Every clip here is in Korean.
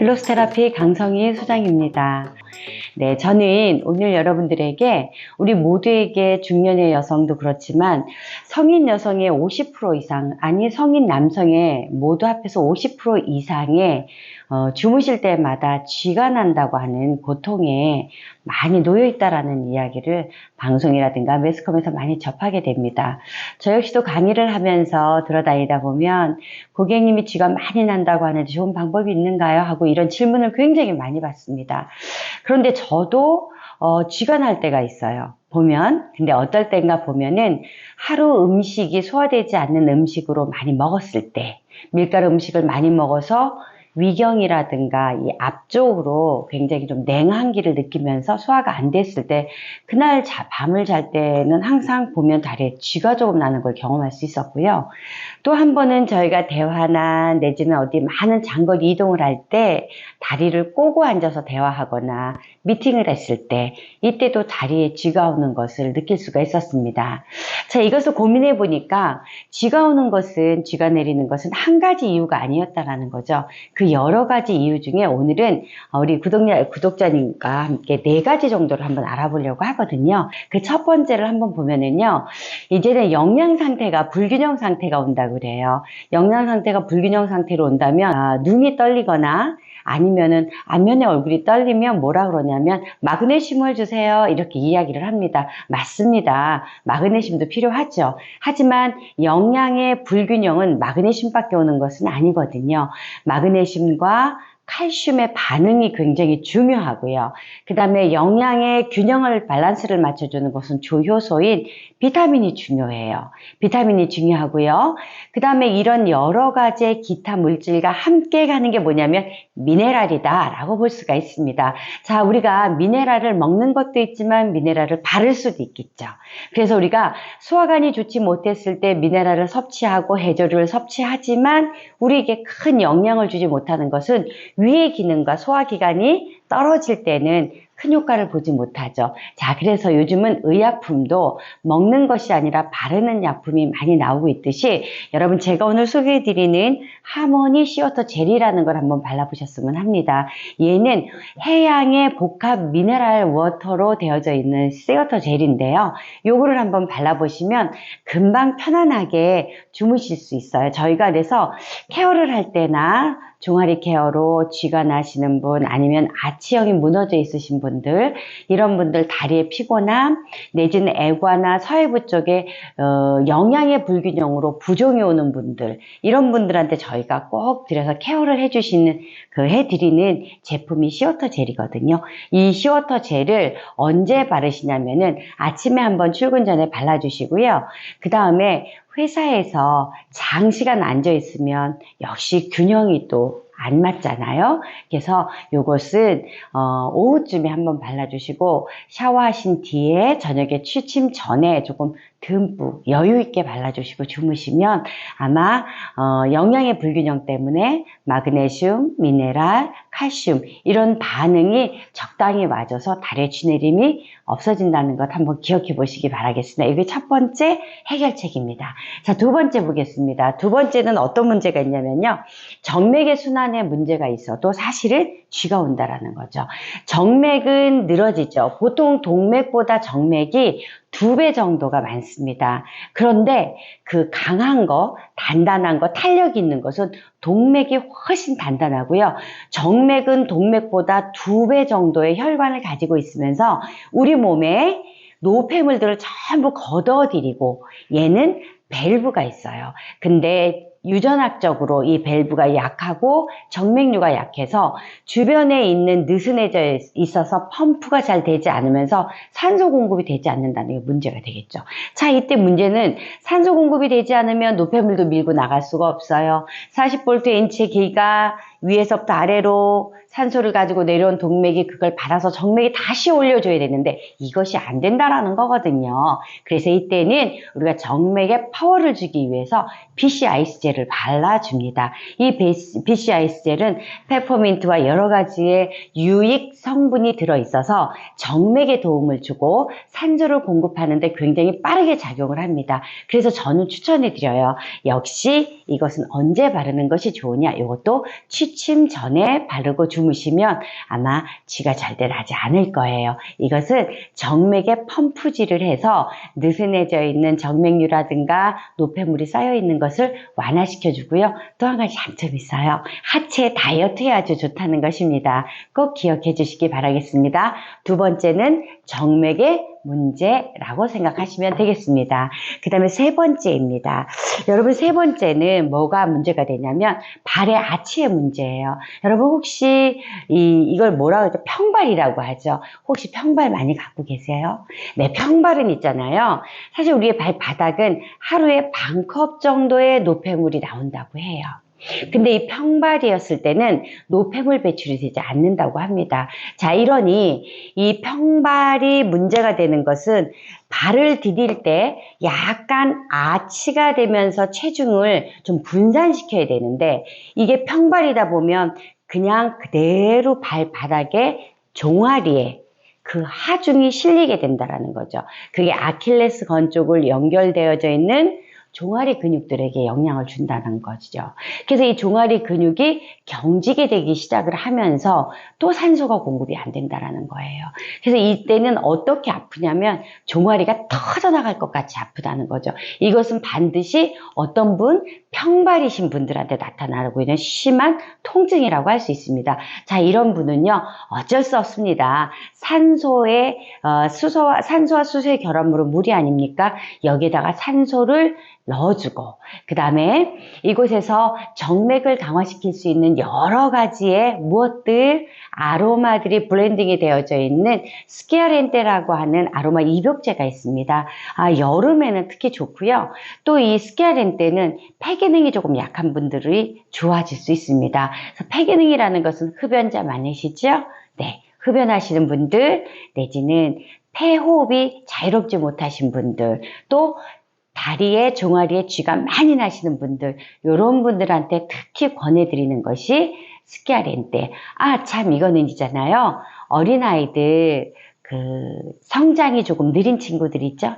필로스테라피 강성희 소장입니다. 네, 저는 오늘 여러분들에게 우리 모두에게 중년의 여성도 그렇지만 성인 여성의 50% 이상, 아니 성인 남성의 모두 합해서 50% 이상의 주무실 때마다 쥐가 난다고 하는 고통에 많이 놓여 있다라는 이야기를 방송이라든가 매스컴에서 많이 접하게 됩니다. 저 역시도 강의를 하면서 돌아다니다 보면 고객님이 쥐가 많이 난다고 하는데 좋은 방법이 있는가요? 하고 이런 질문을 굉장히 많이 받습니다. 그런데 저도 쥐가 날 때가 있어요. 근데 어떨 때인가 보면은 하루 음식이 소화되지 않는 음식으로 많이 먹었을 때, 밀가루 음식을 많이 먹어서 위경이라든가 이 앞쪽으로 굉장히 좀 냉한기를 느끼면서 소화가 안 됐을 때, 그날 밤을 잘 때는 항상 보면 다리에 쥐가 조금 나는 걸 경험할 수 있었고요. 또 한 번은 저희가 대화나 내지는 어디 많은 장거리 이동을 할 때 다리를 꼬고 앉아서 대화하거나 미팅을 했을 때, 이때도 다리에 쥐가 오는 것을 느낄 수가 있었습니다. 자, 이것을 고민해 보니까 쥐가 오는 것은, 쥐가 내리는 것은 한 가지 이유가 아니었다라는 거죠. 그 여러 가지 이유 중에 오늘은 우리 구독자님과 함께 4가지 정도를 한번 알아보려고 하거든요. 그 첫 번째를 한번 보면은요, 이제는 영양 상태가 불균형 상태가 온다고 그래요. 영양 상태가 불균형 상태로 온다면 눈이 떨리거나 아니면은 안면의 얼굴이 떨리면 뭐라 그러냐면 마그네슘을 주세요, 이렇게 이야기를 합니다. 맞습니다. 마그네슘도 필요하죠. 하지만 영양의 불균형은 마그네슘밖에 오는 것은 아니거든요. 마그네슘과 칼슘의 반응이 굉장히 중요하고요. 그 다음에 영양의 균형을, 밸런스를 맞춰주는 것은 조효소인 비타민이 중요해요. 비타민이 중요하고요. 그 다음에 이런 여러 가지의 기타 물질과 함께 가는 게 뭐냐면 미네랄이다 라고 볼 수가 있습니다. 자, 우리가 미네랄을 먹는 것도 있지만 미네랄을 바를 수도 있겠죠. 그래서 우리가 소화관이 좋지 못했을 때 미네랄을 섭취하고 해조류를 섭취하지만 우리에게 큰 영향을 주지 못하는 것은 위의 기능과 소화기관이 떨어질 때는 큰 효과를 보지 못하죠. 자, 그래서 요즘은 의약품도 먹는 것이 아니라 바르는 약품이 많이 나오고 있듯이, 여러분 제가 오늘 소개해드리는 하모니 시어터 젤이라는 걸 한번 발라보셨으면 합니다. 얘는 해양의 복합 미네랄 워터로 되어져 있는 시어터 젤인데요. 요거를 한번 발라보시면 금방 편안하게 주무실 수 있어요. 저희가 그래서 케어를 할 때나 종아리 케어로 쥐가 나시는 분, 아니면 아치형이 무너져 있으신 분들, 이런 분들 다리의 피곤함 내지는 애과나 서해부 쪽에 영양의 불균형으로 부종이 오는 분들, 이런 분들한테 저희가 꼭 들여서 케어를 해드리는 제품이 시어터 젤이거든요. 이 시어터 젤을 언제 바르시냐면은 아침에 한번 출근 전에 발라주시고요. 그 다음에 회사에서 장시간 앉아 있으면 역시 균형이 또 안 맞잖아요. 그래서 요것은 오후쯤에 한번 발라주시고 샤워하신 뒤에 저녁에 취침 전에 조금 듬뿍 여유 있게 발라주시고 주무시면 아마 영양의 불균형 때문에 마그네슘, 미네랄, 칼슘 이런 반응이 적당히 맞아서 다리에 쥐 내림이 없어진다는 것 한번 기억해 보시기 바라겠습니다. 이게 첫 번째 해결책입니다. 자, 두 번째 보겠습니다. 두 번째는 어떤 문제가 있냐면요, 정맥의 순환에 문제가 있어도 사실은 쥐가 온다라는 거죠. 정맥은 늘어지죠. 보통 동맥보다 정맥이 2배 정도가 많습니다. 그런데 그 강한 거, 단단한 거, 탄력 있는 것은 동맥이 훨씬 단단하고요. 정맥은 동맥보다 2배 정도의 혈관을 가지고 있으면서 우리 몸에 노폐물들을 전부 걷어들이고, 얘는 밸브가 있어요. 근데 유전학적으로 이 밸브가 약하고 정맥류가 약해서 주변에 있는 느슨해져 있어서 펌프가 잘 되지 않으면서 산소 공급이 되지 않는다는 게 문제가 되겠죠. 자, 이때 문제는 산소 공급이 되지 않으면 노폐물도 밀고 나갈 수가 없어요. 40V N치의 기가 위에서부터 아래로 산소를 가지고 내려온 동맥이 그걸 받아서 정맥이 다시 올려줘야 되는데 이것이 안 된다라는 거거든요. 그래서 이때는 우리가 정맥에 파워를 주기 위해서 BC 아이스젤을 발라줍니다. 이 BC 아이스젤은 페퍼민트와 여러 가지의 유익 성분이 들어있어서 정맥에 도움을 주고 산소를 공급하는데 굉장히 빠르게 작용을 합니다. 그래서 저는 추천해드려요. 역시 이것은 언제 바르는 것이 좋으냐? 이것도 취침 전에 바르고 주무시면 아마 쥐가 절대 나지 않을 거예요. 이것은 정맥에 펌프질을 해서 느슨해져 있는 정맥류라든가 노폐물이 쌓여 있는 것을 완화시켜 주고요. 또 한 가지 장점이 있어요. 하체 다이어트에 아주 좋다는 것입니다. 꼭 기억해 주시기 바라겠습니다. 두 번째는 정맥의 문제라고 생각하시면 되겠습니다. 그 다음에 세 번째입니다. 여러분, 세 번째는 뭐가 문제가 되냐면 발의 아치의 문제예요. 여러분, 혹시 이걸 뭐라고 하죠? 평발이라고 하죠. 혹시 평발 많이 갖고 계세요? 네, 평발은 있잖아요. 사실 우리의 발바닥은 하루에 반 컵 정도의 노폐물이 나온다고 해요. 근데 이 평발이었을 때는 노폐물 배출이 되지 않는다고 합니다. 자, 이러니 이 평발이 문제가 되는 것은 발을 디딜 때 약간 아치가 되면서 체중을 좀 분산시켜야 되는데 이게 평발이다 보면 그냥 그대로 발바닥에 종아리에 그 하중이 실리게 된다는 거죠. 그게 아킬레스건 쪽을 연결되어져 있는 종아리 근육들에게 영향을 준다는 거죠. 그래서 이 종아리 근육이 경직이 되기 시작을 하면서 또 산소가 공급이 안 된다는 거예요. 그래서 이때는 어떻게 아프냐면 종아리가 터져나갈 것 같이 아프다는 거죠. 이것은 반드시 어떤 분, 평발이신 분들한테 나타나고 있는 심한 통증이라고 할 수 있습니다. 자, 이런 분은요, 어쩔 수 없습니다. 산소와 수소의 결합물은 물이 아닙니까? 여기에다가 산소를 넣어주고 그 다음에 이곳에서 정맥을 강화시킬 수 있는 여러 가지의 무엇들 아로마들이 블렌딩이 되어져 있는 스키아렌테라고 하는 아로마 입욕제가 있습니다. 여름에는 특히 좋고요. 또 이 스키아렌테는 폐기능이 조금 약한 분들이 좋아질 수 있습니다. 그래서 폐기능이라는 것은 흡연자 많으시죠? 네, 흡연하시는 분들 내지는 폐호흡이 자유롭지 못하신 분들 또 다리에 종아리에 쥐가 많이 나시는 분들 이런 분들한테 특히 권해드리는 것이 스키아렌테. 참 이거는 있잖아요. 어린아이들 성장이 조금 느린 친구들 있죠?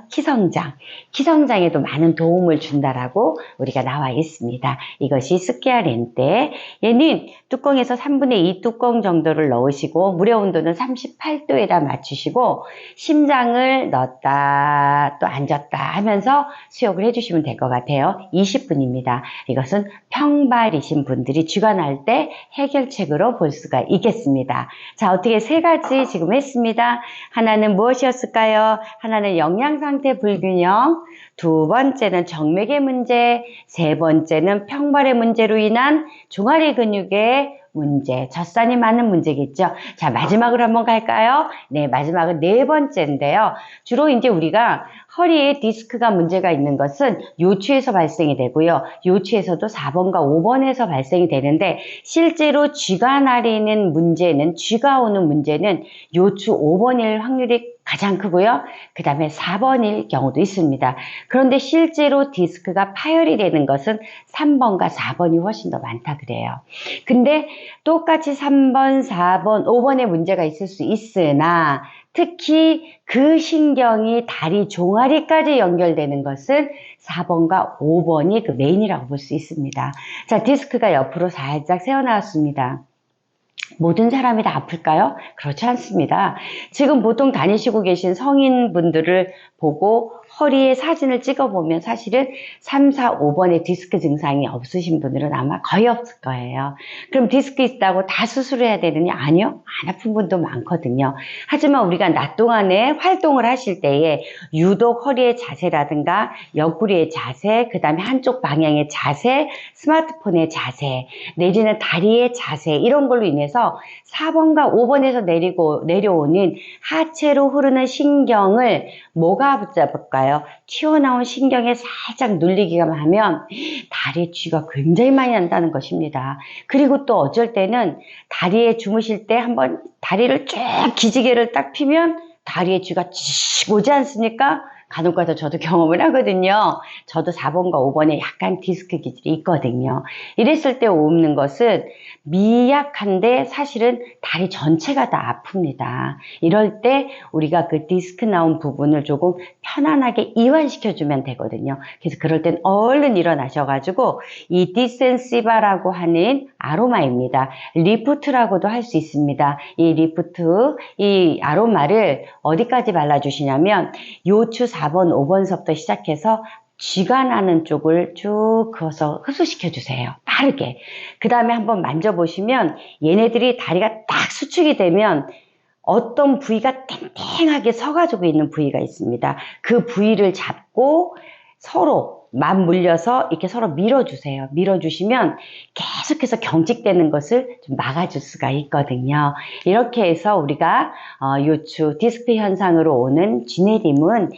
키성장에도 많은 도움을 준다라고 우리가 나와 있습니다. 이것이 스키아렌테. 얘는 뚜껑에서 3분의 2 뚜껑 정도를 넣으시고 물의 온도는 38도에다 맞추시고 심장을 넣었다 또 앉았다 하면서 수욕을 해주시면 될 것 같아요. 20분입니다. 이것은 평발이신 분들이 쥐가 날 때 해결책으로 볼 수가 있겠습니다. 자, 어떻게 세 가지 지금 했습니다. 하나는 무엇이었을까요? 하나는 영양상태 불균형, 두 번째는 정맥의 문제, 세 번째는 평발의 문제로 인한 종아리 근육의 문제, 젖산이 많은 문제겠죠. 자, 마지막으로 한번 갈까요? 네, 마지막은 네 번째인데요. 주로 이제 우리가 허리에 디스크가 문제가 있는 것은 요추에서 발생이 되고요. 요추에서도 4번과 5번에서 발생이 되는데 실제로 쥐가 나리는 문제는, 쥐가 오는 문제는 요추 5번일 확률이 가장 크고요. 그 다음에 4번일 경우도 있습니다. 그런데 실제로 디스크가 파열이 되는 것은 3번과 4번이 훨씬 더 많다 그래요. 근데 똑같이 3번, 4번, 5번에 문제가 있을 수 있으나 특히 그 신경이 다리 종아리까지 연결되는 것은 4번과 5번이 그 메인이라고 볼 수 있습니다. 자, 디스크가 옆으로 살짝 새어나왔습니다. 모든 사람이 다 아플까요? 그렇지 않습니다. 지금 보통 다니시고 계신 성인분들을 보고 허리에 사진을 찍어보면 사실은 3, 4, 5번의 디스크 증상이 없으신 분들은 아마 거의 없을 거예요. 그럼 디스크 있다고 다 수술해야 되느냐? 아니요. 안 아픈 분도 많거든요. 하지만 우리가 낮 동안에 활동을 하실 때에 유독 허리의 자세라든가 옆구리의 자세, 그 다음에 한쪽 방향의 자세, 스마트폰의 자세, 내지는 다리의 자세 이런 걸로 인해서 4번과 5번에서 내려오는 하체로 흐르는 신경을 뭐가 붙잡을까요? 좋아요. 튀어나온 신경에 살짝 눌리기만 하면 다리에 쥐가 굉장히 많이 난다는 것입니다. 그리고 또 어쩔 때는 다리에 주무실 때 한번 다리를 쭉 기지개를 딱 피면 다리에 쥐가 쥐 오지 않습니까? 간혹가다 저도 경험을 하거든요. 저도 4번과 5번에 약간 디스크 기질이 있거든요. 이랬을 때 옵는 것은 미약한데 사실은 다리 전체가 다 아픕니다. 이럴 때 우리가 그 디스크 나온 부분을 조금 편안하게 이완시켜주면 되거든요. 그래서 그럴 땐 얼른 일어나셔가지고 이 디센시바라고 하는 아로마입니다. 리프트라고도 할 수 있습니다. 이 리프트, 이 아로마를 어디까지 발라주시냐면 요추 4번, 5번서부터 시작해서 쥐가 나는 쪽을 쭉 그어서 흡수시켜 주세요. 빠르게. 그 다음에 한번 만져보시면 얘네들이 다리가 딱 수축이 되면 어떤 부위가 탱탱하게 서가지고 있는 부위가 있습니다. 그 부위를 잡고 서로 맞물려서 이렇게 서로 밀어주세요. 밀어주시면 계속해서 경직되는 것을 좀 막아줄 수가 있거든요. 이렇게 해서 우리가 요추 디스크 현상으로 오는 쥐내림은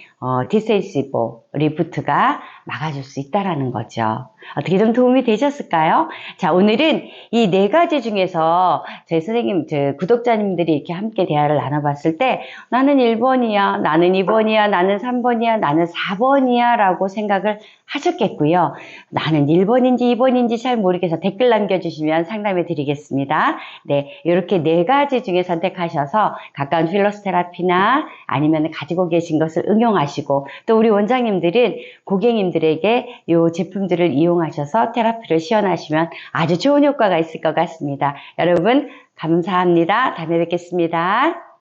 디센시보 리프트가 막아줄 수 있다라는 거죠. 어떻게 좀 도움이 되셨을까요? 자, 오늘은 이 4가지 중에서 저희 선생님, 구독자님들이 이렇게 함께 대화를 나눠봤을 때 나는 1번이야, 나는 2번이야, 나는 3번이야, 나는 4번이야 라고 생각을 하셨겠고요. 나는 1번인지 2번인지 잘 모르겠어서 댓글 남겨주시면 상담해 드리겠습니다. 네, 이렇게 4가지 중에 선택하셔서 가까운 필로스 테라피나 아니면 가지고 계신 것을 응용하시고 또 우리 원장님들은 고객님들에게 이 제품들을 이용하셔서 테라피를 시연하시면 아주 좋은 효과가 있을 것 같습니다. 여러분 감사합니다. 다음에 뵙겠습니다.